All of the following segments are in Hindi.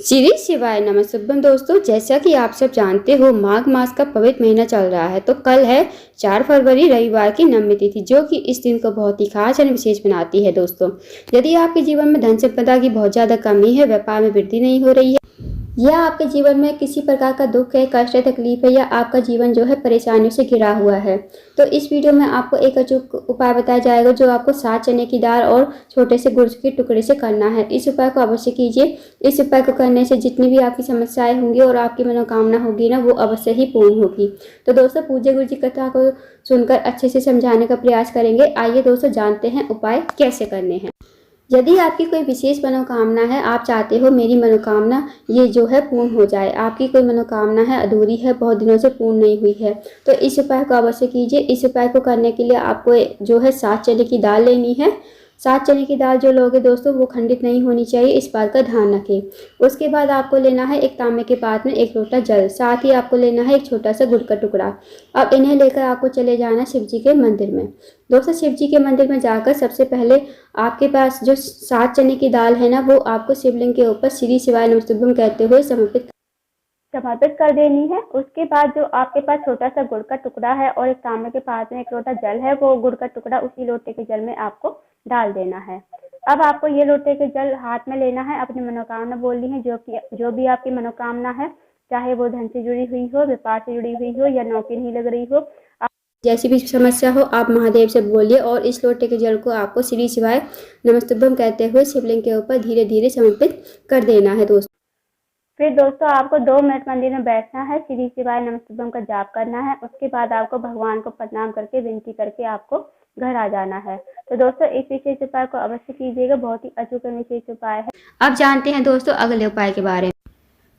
श्री शिवाय नमस्तुभ्यं दोस्तों, जैसा कि आप सब जानते हो माघ मास का पवित्र महीना चल रहा है। तो कल है 4 फरवरी रविवार की नवमी तिथि, जो कि इस दिन को बहुत ही खास और विशेष बनाती है। दोस्तों, यदि आपके जीवन में धन संपदा की बहुत ज्यादा कमी है, व्यापार में वृद्धि नहीं हो रही है, या आपके जीवन में किसी प्रकार का दुख है, कष्ट है, तकलीफ है, या आपका जीवन जो है परेशानियों से घिरा हुआ है, तो इस वीडियो में आपको एक अचूक उपाय बताया जाएगा जो आपको 7 चने की दाल और छोटे से गुड़ के टुकड़े से करना है। इस उपाय को अवश्य कीजिए। इस उपाय को करने से जितनी भी आपकी समस्याएं होंगी और आपकी मनोकामना होगी ना, वो अवश्य ही पूर्ण होगी। तो दोस्तों, पूज्य गुरु जी कथा को सुनकर अच्छे से समझाने का प्रयास करेंगे। आइए दोस्तों, जानते हैं उपाय कैसे करने हैं। यदि आपकी कोई विशेष मनोकामना है, आप चाहते हो मेरी मनोकामना ये जो है पूर्ण हो जाए, आपकी कोई मनोकामना है अधूरी है, बहुत दिनों से पूर्ण नहीं हुई है, तो इस उपाय को अवश्य कीजिए। इस उपाय को करने के लिए आपको जो है 7 चने की दाल लेनी है। 7 चने की दाल जो लोगे दोस्तों, वो खंडित नहीं होनी चाहिए, इस बात का ध्यान रखें। उसके बाद आपको लेना है एक तांबे के पात्र में 1 लोटा जल, साथ ही आपको लेना है एक छोटा सा गुड़ का टुकड़ा। अब इन्हें लेकर आपको चले जाना शिव जी के मंदिर में। दोस्तों, शिव जी के मंदिर में जाकर सबसे पहले आपके पास जो 7 चने की दाल है ना, वो आपको शिवलिंग के ऊपर श्री शिवाय नमस्तुभ्यं कहते हुए समर्पित कर देनी है। उसके बाद जो आपके पास छोटा सा गुड़ का टुकड़ा है और एक तांबे के पात्र में 1 लोटा जल है, वो गुड़ का टुकड़ा उसी लोटे के जल में आपको डाल देना है। अब आपको ये लोटे के जल हाथ में लेना है, अपनी मनोकामना बोलनी है। जो भी आपकी मनोकामना है, चाहे वो धन से जुड़ी हुई हो, व्यापार से जुड़ी हुई हो, या नौकरी नहीं लग रही हो, जैसी भी समस्या हो, आप महादेव से बोलिए और इस लोटे के जल को आपको श्री शिवाय नमस्तुभ्यं कहते हुए शिवलिंग के ऊपर धीरे धीरे समर्पित कर देना है। दोस्तों, फिर दोस्तों आपको 2 मिनट मंदिर में बैठना है, श्री शिवाय नमस्तुभ्यं का जाप करना है। उसके बाद आपको भगवान को प्रणाम करके विनती करके आपको घर आ जाना है। तो दोस्तों, इस विशेष उपाय को अवश्य कीजिएगा, बहुत ही अचूक विशेष उपाय है। अब जानते हैं दोस्तों अगले उपाय के बारे में।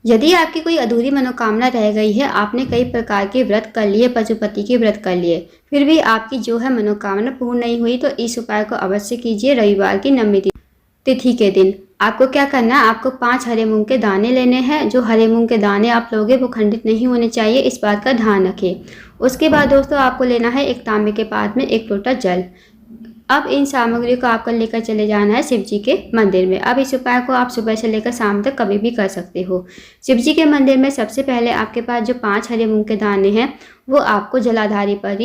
यदि आपकी कोई अधूरी मनोकामना रह गई है, आपने कई प्रकार के व्रत कर लिए, पशुपति के व्रत कर लिए, फिर भी आपकी जो है मनोकामना पूर्ण नहीं हुई, तो इस उपाय को अवश्य कीजिए। रविवार की नवमी तिथि के दिन आपको क्या करना है, आपको 5 हरे मूंग के दाने लेने हैं। जो हरे मूंग के दाने आप लोगे वो खंडित नहीं होने चाहिए, इस बात का ध्यान रखें। उसके बाद दोस्तों आपको लेना है एक तांबे के पात्र में 1 लोटा जल। अब इन सामग्रियों को आपको लेकर चले जाना है शिव जी के मंदिर में। अब इस उपाय को आप सुबह से लेकर शाम तक कभी भी कर सकते हो। शिव जी के मंदिर में सबसे पहले आपके पास जो 5 हरे मूंग के दाने हैं, वो आपको जलाधारी पर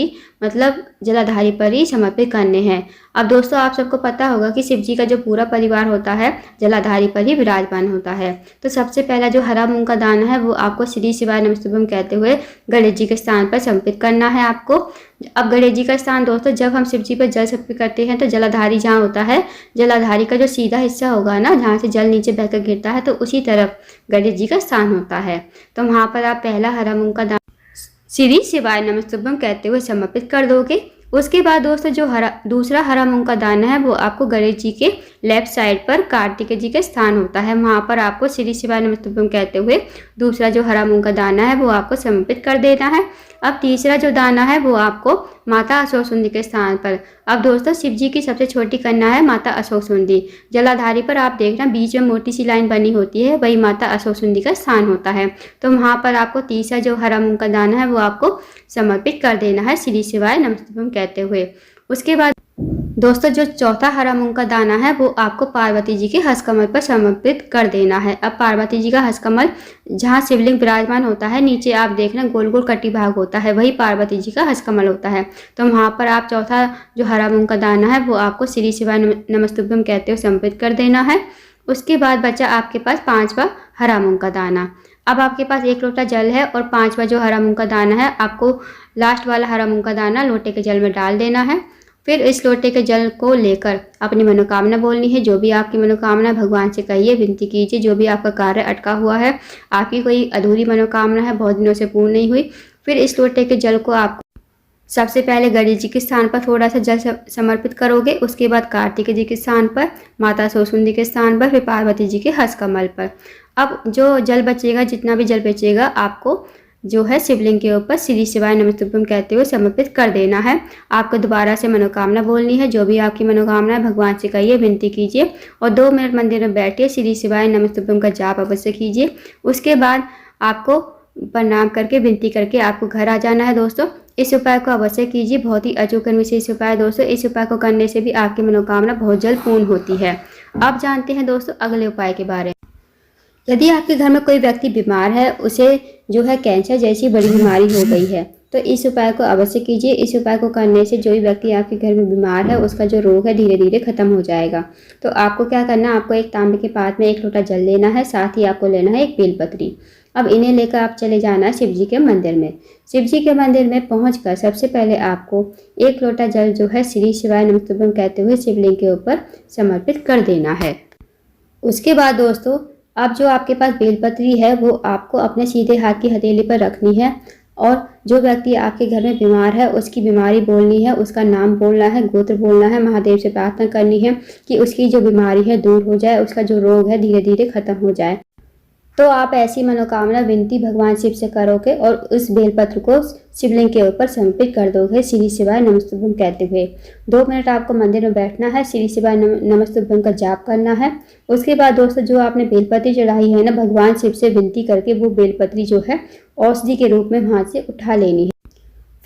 ही समर्पित करने हैं। अब दोस्तों, आप सबको पता होगा कि शिव जी का जो पूरा परिवार होता है जलाधारी पर ही विराजमान होता है। तो सबसे पहला जो हरा मूंग का दाना है, वो आपको श्री शिवाय नमस्तुभ्यं कहते हुए गणेश जी के स्थान पर समर्पित करना है आपको। अब गणेश जी का स्थान दोस्तों, जब हम शिव जी पर जल समर्पित करते हैं, तो जलाधारी जहाँ होता है, जलाधारी का जो सीधा हिस्सा होगा ना, जहाँ से जल नीचे बहकर गिरता है, तो उसी तरफ गणेश जी का स्थान होता है। तो वहाँ पर आप पहला हरा मूंग का दाना श्री शिवाय नमस्तुभ्यं कहते हुए समर्पित कर दोगे। उसके बाद दोस्तों जो दूसरा हरा मूंग का दाना है, वो आपको गणेश जी के लेफ्ट साइड पर कार्तिक जी का स्थान होता है, वहाँ पर आपको श्री शिवाय नमस्तुभ्यं कहते हुए दूसरा जो हरा मूंग का दाना है वो आपको समर्पित कर देना है। अब तीसरा जो दाना है वो आपको माता अशोक सुंदी के स्थान पर। अब दोस्तों, शिव जी की सबसे छोटी कन्या है माता अशोक सुंदी। जलाधारी पर आप देखना बीच में मोटी सी लाइन बनी होती है, वही माता अशोक सुंदी का स्थान होता है। तो वहाँ पर आपको तीसरा जो हरा मूंग का दाना है वो आपको समर्पित कर देना है श्री शिवाय नमस्तुभ्यं कहते हुए। उसके बाद दोस्तों जो चौथा हरा मूंग का दाना है, वो आपको पार्वती जी के हस्तकमल पर समर्पित कर देना है। अब पार्वती जी का हस्तकमल जहाँ शिवलिंग विराजमान होता है, नीचे आप देखना गोल गोल कटी भाग होता है, वही पार्वती जी का हस्तकमल होता है। तो वहाँ पर आप चौथा जो हरा मूंग का दाना है, वो आपको श्री शिवाय नमस्तुभ्यं कहते हुए समर्पित कर देना है। उसके बाद बचा आपके पास 5वां हरा मूंग का दाना। अब आपके पास 1 लोटा जल है और 5वां जो हरा मूंग का दाना है, आपको लास्ट वाला हरा मूंग का दाना लोटे के जल में डाल देना है। फिर इस लोटे के जल को लेकर अपनी मनोकामना बोलनी है। जो भी आपकी मनोकामना भगवान से कहिए, विनती कीजिए। जो भी आपका कार्य अटका हुआ है, आपकी कोई अधूरी मनोकामना है, बहुत दिनों से पूर्ण नहीं हुई, फिर इस लोटे के जल को आप सबसे पहले गणेश जी के स्थान पर थोड़ा सा जल समर्पित करोगे। उसके बाद कार्तिक जी के स्थान पर, माता सोसुंदी के स्थान पर, फिर पार्वती जी के हस्तकमल पर। अब जो जल बचेगा, जितना भी जल बचेगा, आपको जो है शिवलिंग के ऊपर श्री शिवाय नमस्तुभ्यं कहते हुए समर्पित कर देना है। आपको दोबारा से मनोकामना बोलनी है। जो भी आपकी मनोकामना है भगवान से कहिए, विनती कीजिए और 2 मिनट मंदिर में बैठिए, श्री शिवाय नमस्तुभ्यं का जाप अवश्य कीजिए। उसके बाद आपको प्रणाम करके विनती करके आपको घर आ जाना है। दोस्तों, इस उपाय को अवश्य कीजिए, बहुत ही अचूक विशेष उपाय दोस्तों। इस उपाय को करने से भी आपकी मनोकामना बहुत जल्द पूर्ण होती है। अब जानते हैं दोस्तों अगले उपाय के बारे में। यदि आपके घर में कोई व्यक्ति बीमार है, उसे जो है कैंसर जैसी बड़ी बीमारी हो गई है, तो इस उपाय को अवश्य कीजिए। इस उपाय को करने से जो भी व्यक्ति आपके घर में बीमार है, उसका जो रोग है धीरे धीरे खत्म हो जाएगा। तो आपको क्या करना है, आपको एक तांबे के पात्र में 1 लोटा जल लेना है, साथ ही आपको लेना है एक बेलपत्री। अब इन्हें लेकर आप चले जाना है शिव जी के मंदिर में। शिव जी के मंदिर में पहुंचकर सबसे पहले आपको 1 लोटा जल जो है श्री शिवाय नमस्तुभ्यं कहते हुए शिवलिंग के ऊपर समर्पित कर देना है। उसके बाद दोस्तों, अब जो आपके पास बेलपत्री है वो आपको अपने सीधे हाथ की हथेली पर रखनी है और जो व्यक्ति आपके घर में बीमार है उसकी बीमारी बोलनी है, उसका नाम बोलना है, गोत्र बोलना है, महादेव से प्रार्थना करनी है कि उसकी जो बीमारी है दूर हो जाए, उसका जो रोग है धीरे धीरे खत्म हो जाए। तो आप ऐसी मनोकामना विनती भगवान शिव से करोगे और उस बेलपत्र को शिवलिंग के ऊपर समर्पित कर दोगे श्री शिवाय नमस्तुभ्यं कहते हुए। 2 मिनट आपको मंदिर में बैठना है, श्री शिवाय नमस्तुभ्यं का जाप करना है। उसके बाद दोस्तों, जो आपने बेलपत्री चढ़ाई है ना, भगवान शिव से विनती करके वो बेलपत्री जो है औषधि के रूप में वहाँ से उठा लेनी है।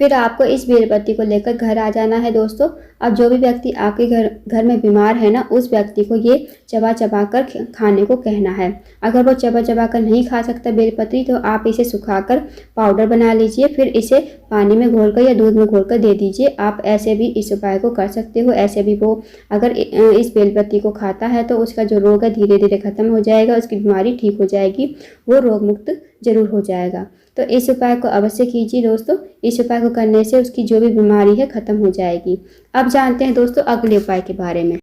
फिर आपको इस बेलपत्री को लेकर घर आ जाना है दोस्तों। अब जो भी व्यक्ति आपके घर में बीमार है ना, उस व्यक्ति को ये चबा चबा कर खाने को कहना है। अगर वो चबा चबा कर नहीं खा सकता बेलपत्री, तो आप इसे सुखाकर पाउडर बना लीजिए, फिर इसे पानी में घोलकर या दूध में घोलकर दे दीजिए। आप ऐसे भी इस उपाय को कर सकते हो। ऐसे भी वो अगर इस बेलपत्री को खाता है तो उसका जो रोग है धीरे धीरे खत्म हो जाएगा, उसकी बीमारी ठीक हो जाएगी, वो रोग मुक्त जरूर हो जाएगा। तो इस उपाय को अवश्य कीजिए दोस्तों। इस उपाय को करने से उसकी जो भी बीमारी है खत्म हो जाएगी। अब जानते हैं दोस्तों अगले उपाय के बारे में।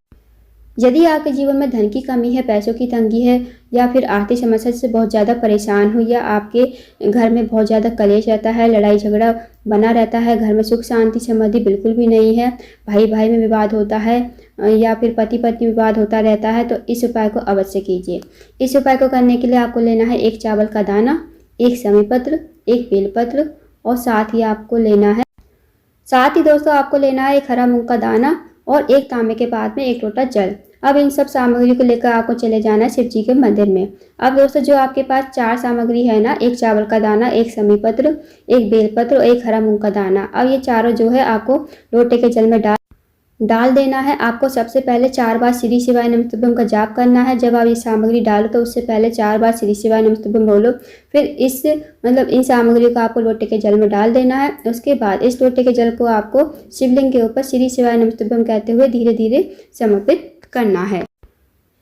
यदि आपके जीवन में धन की कमी है, पैसों की तंगी है, या फिर आर्थिक समस्या से बहुत ज़्यादा परेशान हो, या आपके घर में बहुत ज़्यादा कलेश रहता है, लड़ाई झगड़ा बना रहता है, घर में सुख शांति समृद्धि बिल्कुल भी नहीं है, भाई भाई में विवाद होता है, या फिर पति पत्नी विवाद होता रहता है, तो इस उपाय को अवश्य कीजिए। इस उपाय को करने के लिए आपको लेना है 1 चावल का दाना, 1 शमीपत्र, 1 बेलपत्र और साथ ही दोस्तों आपको लेना है 1 हरा मूंग का दाना और 1 तांबे के पात्र में 1 लोटा जल। अब इन सब सामग्री को लेकर आपको चले जाना है शिव जी के मंदिर में। अब दोस्तों, जो आपके पास 4 सामग्री है ना, 1 चावल का दाना, 1 शमीपत्र, 1 बेलपत्र और 1 हरा मूंग का दाना, अब ये चारों जो है आपको लोटे के जल में डाल देना है। आपको सबसे पहले 4 बार श्री शिवाय नमस्तुभ्यं का जाप करना है। जब आप ये सामग्री डालो तो उससे पहले 4 बार श्री शिवाय नमस्तुभ्यं बोलो। फिर इन सामग्रियों को आपको लोटे के जल में डाल देना है। उसके बाद इस लोटे के जल को आपको शिवलिंग के ऊपर श्री शिवाय नमस्तुभ्यं कहते हुए धीरे धीरे समर्पित करना है।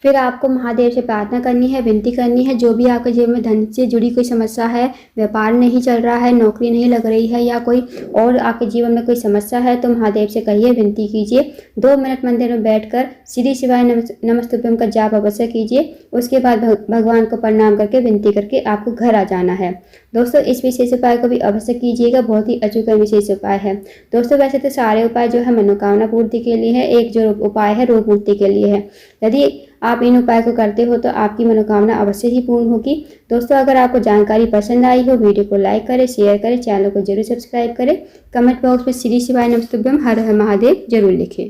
फिर आपको महादेव से प्रार्थना करनी है, विनती करनी है। जो भी आपके जीवन में धन से जुड़ी कोई समस्या है, व्यापार नहीं चल रहा है, नौकरी नहीं लग रही है, या कोई और आपके जीवन में कोई समस्या है, तो महादेव से कहिए, विनती कीजिए। 2 मिनट मंदिर में बैठकर श्री शिवाय नमस्तुभ्यं का जाप अवश्य कीजिए। उसके बाद भगवान को प्रणाम करके विनती करके आपको घर आ जाना है। दोस्तों, इस विशेष उपाय को भी अवश्य कीजिएगा, बहुत ही अचूक विशेष उपाय है। दोस्तों, वैसे तो सारे उपाय जो है मनोकामना पूर्ति के लिए है, एक जो उपाय है रोग मुक्ति के लिए है। यदि आप इन उपाय को करते हो तो आपकी मनोकामना अवश्य ही पूर्ण होगी। दोस्तों, अगर आपको जानकारी पसंद आई हो, वीडियो को लाइक करें, शेयर करें, चैनल को जरूर सब्सक्राइब करें, कमेंट बॉक्स में श्री शिवाय नमस्तुभ्यं हर हर महादेव जरूर लिखें।